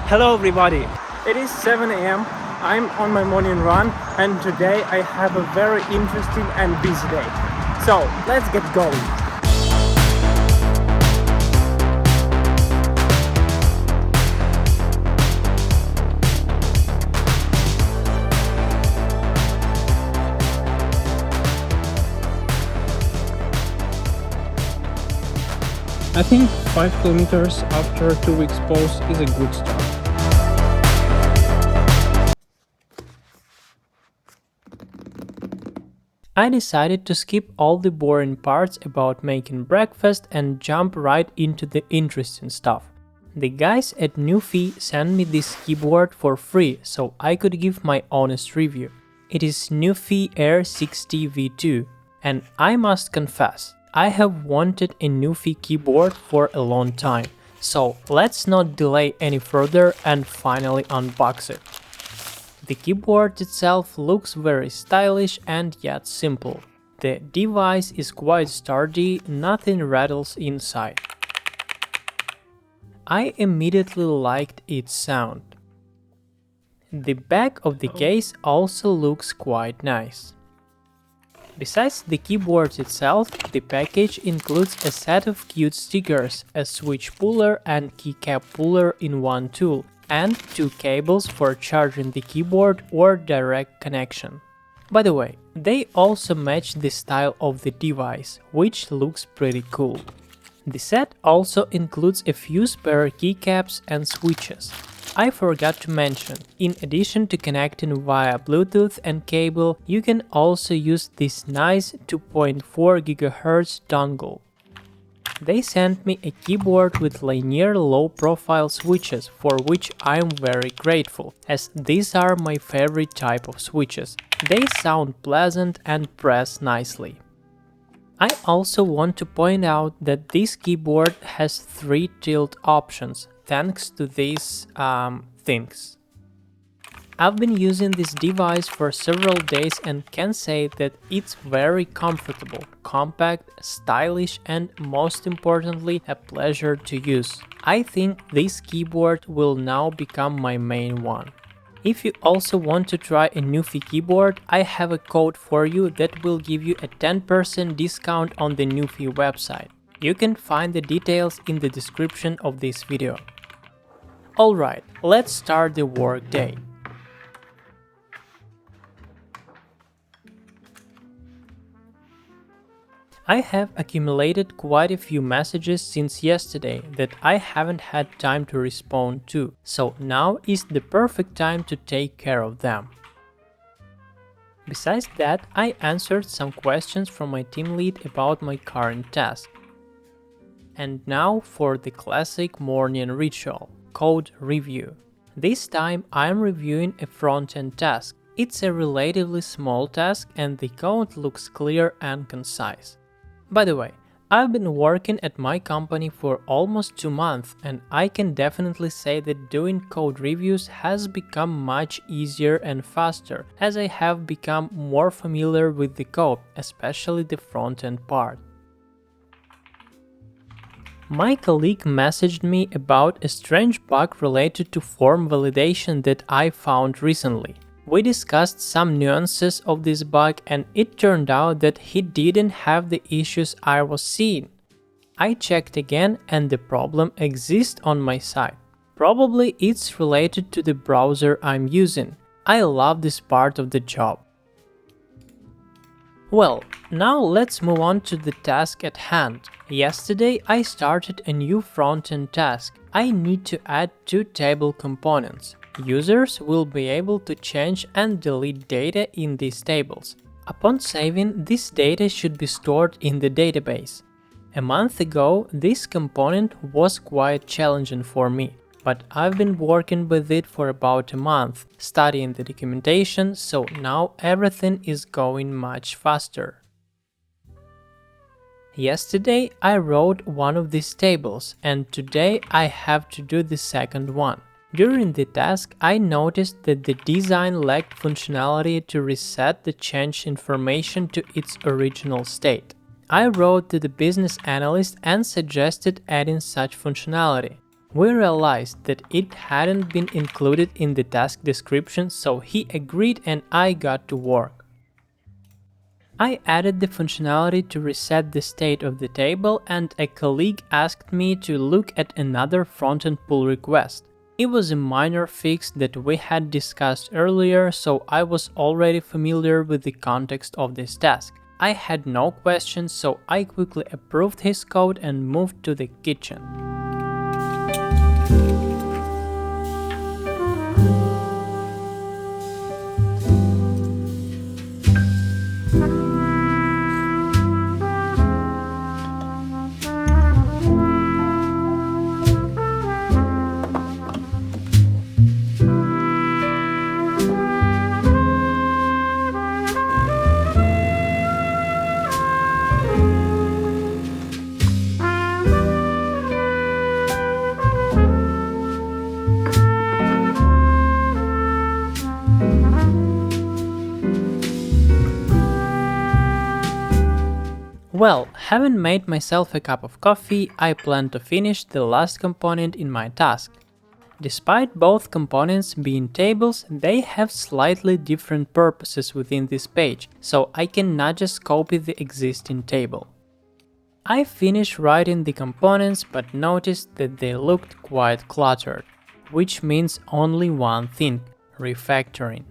Hello everybody! It is 7 a.m. I'm on my morning run and today I have a very interesting and busy day. So let's get going! I think 5 kilometers after a 2 weeks pause is a good start. I decided to skip all the boring parts about making breakfast and jump right into the interesting stuff. The guys at NuPhy sent me this keyboard for free so I could give my honest review. It is NuPhy Air60 V2 and I must confess, I have wanted a NuPhy keyboard for a long time, so let's not delay any further and finally unbox it. The keyboard itself looks very stylish and yet simple. The device is quite sturdy, nothing rattles inside. I immediately liked its sound. The back of the case also looks quite nice. Besides the keyboard itself, the package includes a set of cute stickers, a switch puller and keycap puller in one tool, and 2 cables for charging the keyboard or direct connection. By the way, they also match the style of the device, which looks pretty cool. The set also includes a few spare keycaps and switches. I forgot to mention, in addition to connecting via Bluetooth and cable, you can also use this nice 2.4 GHz dongle. They sent me a keyboard with linear low-profile switches, for which I am very grateful, as these are my favorite type of switches. They sound pleasant and press nicely. I also want to point out that this keyboard has 3 tilt options, thanks to these things. I've been using this device for several days and can say that it's very comfortable, compact, stylish and most importantly a pleasure to use. I think this keyboard will now become my main one. If you also want to try a NuPhy keyboard, I have a code for you that will give you a 10% discount on the NuPhy website. You can find the details in the description of this video. Alright, let's start the work day. I have accumulated quite a few messages since yesterday that I haven't had time to respond to, so now is the perfect time to take care of them. Besides that, I answered some questions from my team lead about my current task. And now for the classic morning ritual, code review. This time I am reviewing a front-end task. It's a relatively small task and the code looks clear and concise. By the way, I've been working at my company for almost 2 months and I can definitely say that doing code reviews has become much easier and faster as I have become more familiar with the code, especially the front-end part. My colleague messaged me about a strange bug related to form validation that I found recently. We discussed some nuances of this bug and it turned out that he didn't have the issues I was seeing. I checked again and the problem exists on my side. Probably it's related to the browser I'm using. I love this part of the job. Well, now let's move on to the task at hand. Yesterday I started a new front-end task. I need to add 2 table components. Users will be able to change and delete data in these tables. Upon saving, this data should be stored in the database. A month ago, this component was quite challenging for me, but I've been working with it for about a month, studying the documentation, so now everything is going much faster. Yesterday I wrote one of these tables, and today I have to do the second one. During the task, I noticed that the design lacked functionality to reset the changed information to its original state. I wrote to the business analyst and suggested adding such functionality. We realized that it hadn't been included in the task description, so he agreed and I got to work. I added the functionality to reset the state of the table, and a colleague asked me to look at another front-end pull request. It was a minor fix that we had discussed earlier, so I was already familiar with the context of this task. I had no questions, so I quickly approved his code and moved to the kitchen. Well, having made myself a cup of coffee, I plan to finish the last component in my task. Despite both components being tables, they have slightly different purposes within this page, so I cannot just copy the existing table. I finished writing the components but noticed that they looked quite cluttered, which means only one thing: refactoring.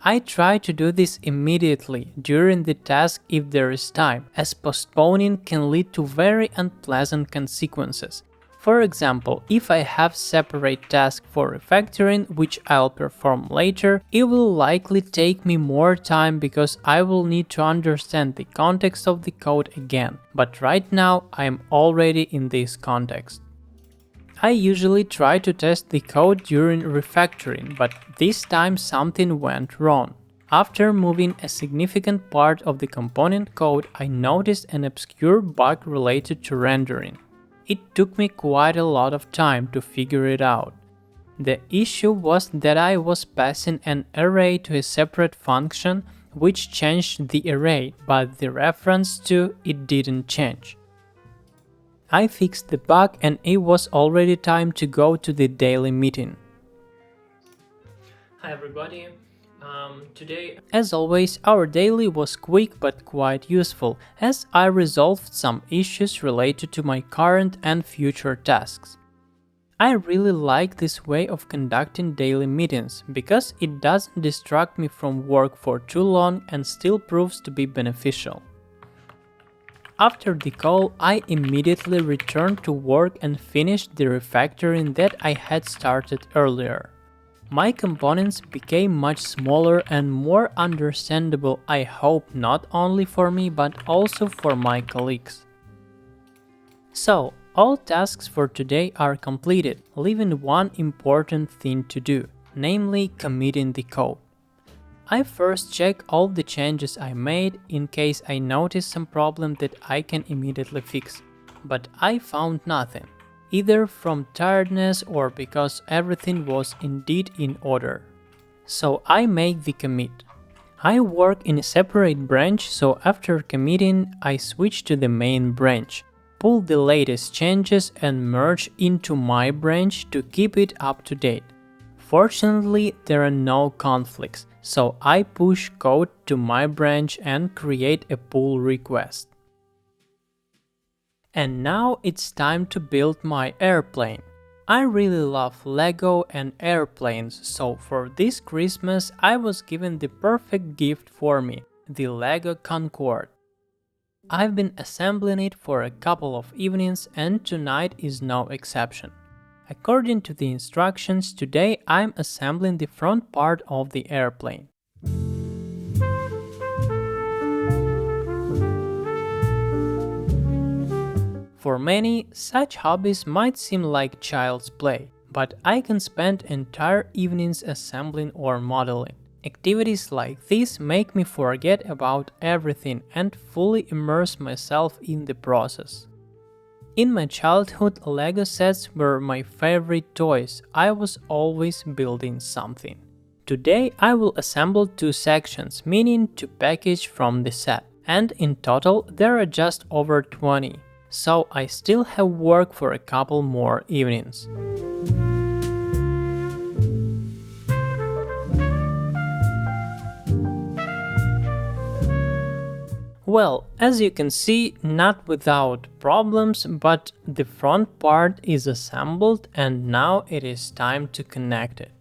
I try to do this immediately during the task if there is time, as postponing can lead to very unpleasant consequences. For example, if I have separate task for refactoring, which I'll perform later, it will likely take me more time because I will need to understand the context of the code again, but right now I'm already in this context. I usually try to test the code during refactoring, but this time something went wrong. After moving a significant part of the component code, I noticed an obscure bug related to rendering. It took me quite a lot of time to figure it out. The issue was that I was passing an array to a separate function, which changed the array, but the reference to it didn't change. I fixed the bug and it was already time to go to the daily meeting. Hi everybody, today, as always, our daily was quick but quite useful, as I resolved some issues related to my current and future tasks. I really like this way of conducting daily meetings, because it doesn't distract me from work for too long and still proves to be beneficial. After the call, I immediately returned to work and finished the refactoring that I had started earlier. My components became much smaller and more understandable, I hope not only for me but also for my colleagues. So, all tasks for today are completed, leaving one important thing to do, namely committing the code. I first check all the changes I made in case I notice some problem that I can immediately fix, but I found nothing, either from tiredness or because everything was indeed in order. So I make the commit. I work in a separate branch, so after committing, I switch to the main branch, pull the latest changes and merge into my branch to keep it up to date. Fortunately, there are no conflicts, so I push code to my branch and create a pull request. And now it's time to build my airplane. I really love Lego and airplanes, so for this Christmas I was given the perfect gift for me, the Lego Concorde. I've been assembling it for a couple of evenings and tonight is no exception. According to the instructions, today I'm assembling the front part of the airplane. For many, such hobbies might seem like child's play, but I can spend entire evenings assembling or modeling. Activities like this make me forget about everything and fully immerse myself in the process. In my childhood, Lego sets were my favorite toys. I was always building something. Today I will assemble 2 sections, meaning 2 packages from the set, and in total there are just over 20. so I still have work for a couple more evenings. Well, as you can see, not without problems, but the front part is assembled and now it is time to connect it.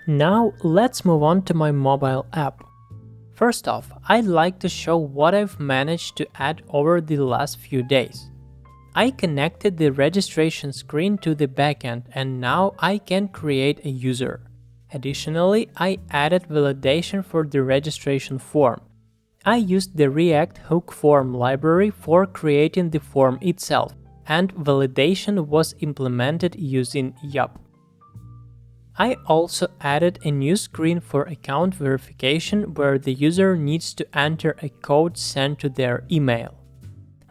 Now let's move on to my mobile app. First off, I'd like to show what I've managed to add over the last few days. I connected the registration screen to the backend and now I can create a user. Additionally, I added validation for the registration form. I used the React Hook Form library for creating the form itself, and validation was implemented using Yup. I also added a new screen for account verification where the user needs to enter a code sent to their email.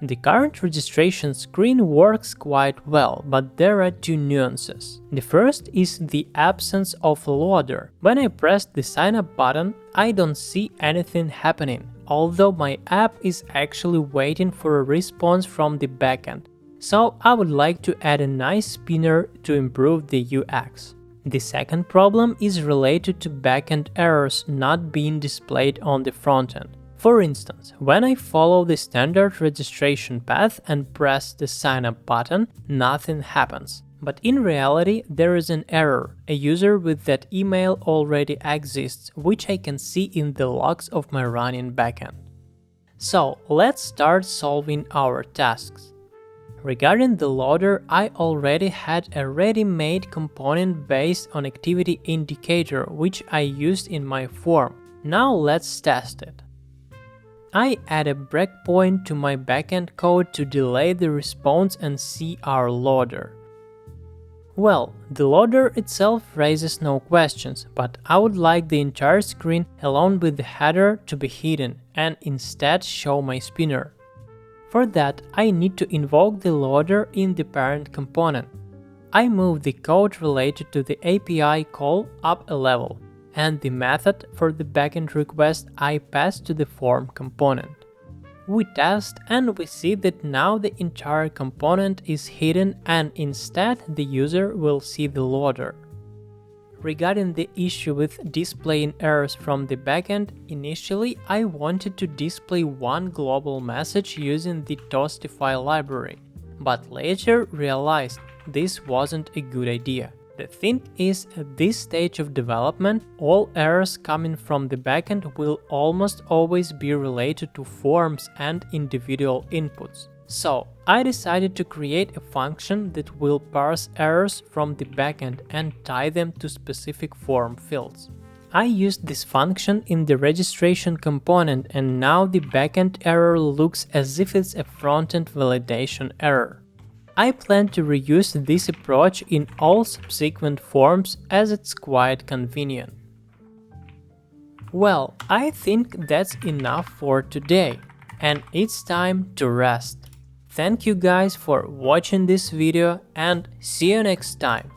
The current registration screen works quite well, but there are two nuances. The first is the absence of a loader. When I press the sign up button, I don't see anything happening, although my app is actually waiting for a response from the backend. So I would like to add a nice spinner to improve the UX. The second problem is related to backend errors not being displayed on the frontend. For instance, when I follow the standard registration path and press the sign up button, nothing happens. But in reality, there is an error. A user with that email already exists, which I can see in the logs of my running backend. So let's start solving our tasks. Regarding the loader, I already had a ready-made component based on activity indicator which I used in my form. Now let's test it. I add a breakpoint to my backend code to delay the response and see our loader. Well, the loader itself raises no questions, but I would like the entire screen along with the header to be hidden and instead show my spinner. For that, I need to invoke the loader in the parent component. I move the code related to the API call up a level, and the method for the backend request I pass to the form component. We test and we see that now the entire component is hidden and instead the user will see the loader. Regarding the issue with displaying errors from the backend, initially I wanted to display one global message using the Toastify library, but later realized this wasn't a good idea. The thing is, at this stage of development, all errors coming from the backend will almost always be related to forms and individual inputs. So, I decided to create a function that will parse errors from the backend and tie them to specific form fields. I used this function in the registration component and now the backend error looks as if it's a frontend validation error. I plan to reuse this approach in all subsequent forms as it's quite convenient. Well, I think that's enough for today, and it's time to rest. Thank you guys for watching this video and see you next time.